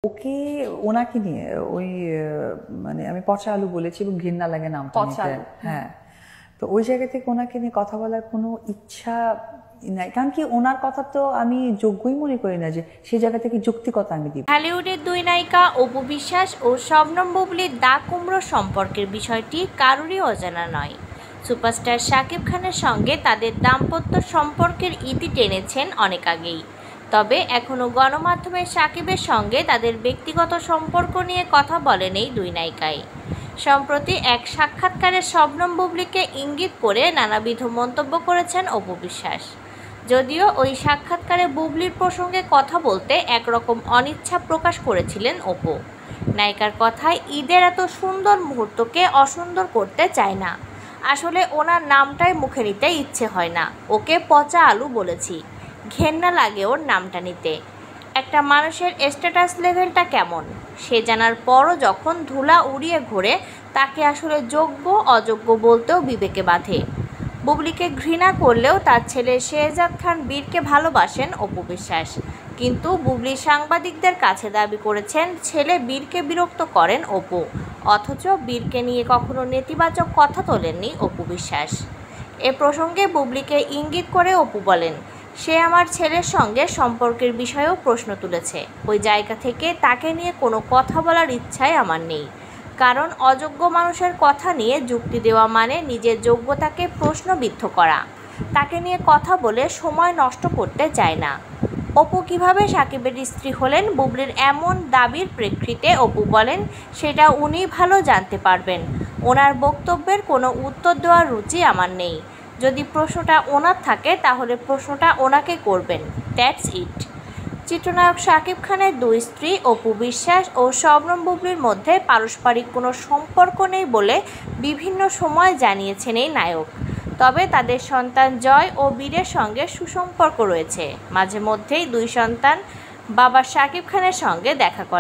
ওকে ওনাকে নিয়ে ওই মানে আমি পচা আলু বলেছি এবং ঘৃণা লাগে নামটা নিতে। হ্যাঁ, তো ওই জায়গা থেকে ওনাকে নিয়ে কথা বলার কোনো ইচ্ছা নাই, কারণ কি ওনার কথা তো আমি যোগ্যই মনে করি না যে সেই জায়গা থেকে যৌক্তিকতা আমি দিব। হলিউডের দুই নায়িকা অপু বিশ্বাস ও শবনম বুবলির দা কুমড়ো সম্পর্কের বিষয়টি কারোরই অজানা নয়। সুপারস্টার শাকিব খানের সঙ্গে তাদের দাম্পত্য সম্পর্কের ইতি টেনেছেন অনেক আগেই। তবে এখনও গণমাধ্যমে শাকিবের সঙ্গে তাদের ব্যক্তিগত সম্পর্ক নিয়ে কথা বলেন এই দুই নায়িকাই। সম্প্রতি এক সাক্ষাৎকারে শবনম বুবলিকে ইঙ্গিত করে নানাবিধ মন্তব্য করেছেন অপু বিশ্বাস। যদিও ওই সাক্ষাৎকারে বুবলির প্রসঙ্গে কথা বলতে একরকম অনিচ্ছা প্রকাশ করেছিলেন অপু। নায়িকার কথায় ঈদের এত সুন্দর মুহূর্তকে অসুন্দর করতে চায় না, আসলে ওনার নামটাই মুখে নিতে ইচ্ছে হয় না, ওকে পচা আলু বলেছি, ঘেন্না লাগে ওর নামটা নিতে। একটা মানুষের স্ট্যাটাস লেভেলটা কেমন সে জানার পরও যখন ধুলা উড়িয়ে ঘোরে তাকে আসলে যোগ্য অযোগ্য বলতেও বিবেকে বাধে। বুবলিকে ঘৃণা করলেও তার ছেলে শেহজাদ খান বীরকে ভালোবাসেন অপু বিশ্বাস, কিন্তু বুবলি সাংবাদিকদের কাছে দাবি করেছেন ছেলে বীরকে বিরক্ত করেন অপু, অথচ বীরকে নিয়ে কখনো নেতিবাচক কথা তোলেননি অপু বিশ্বাস। এ প্রসঙ্গে বুবলিকে ইঙ্গিত করে অপু বলেন, সে আমার ছেলের সঙ্গে সম্পর্কের বিষয়েও প্রশ্ন তুলেছে, ওই জায়গা থেকে তাকে নিয়ে কোনো কথা বলার ইচ্ছাই আমার নেই, কারণ অযোগ্য মানুষের কথা নিয়ে যুক্তি দেওয়া মানে নিজের যোগ্যতাকে প্রশ্নবিদ্ধ করা। তাকে নিয়ে কথা বলে সময় নষ্ট করতে চায় না। অপু কিভাবে সাকিবের স্ত্রী হলেন বুবলির এমন দাবির প্রেক্ষিতে অপু বলেন, সেটা উনি ভালো জানতে পারবেন, ওনার বক্তব্যের কোনো উত্তর দেওয়ার রুচি আমার নেই। যদি প্রশ্নটা ওনার থাকে তাহলে প্রশ্নটা ওনাকে করবেন, দ্যাটস ইট। চিত্রনায়ক শাকিব খানের দুই স্ত্রী অপু বিশ্বাস ও শবনম বুবলির মধ্যে পারস্পরিক কোনো সম্পর্ক নেই বলে বিভিন্ন সময় জানিয়েছেন এই নায়ক। তবে তাদের সন্তান জয় ও বীরের সঙ্গে সুসম্পর্ক রয়েছে। মাঝে মধ্যেই দুই সন্তান বাবা শাকিব খানের সঙ্গে দেখা করে।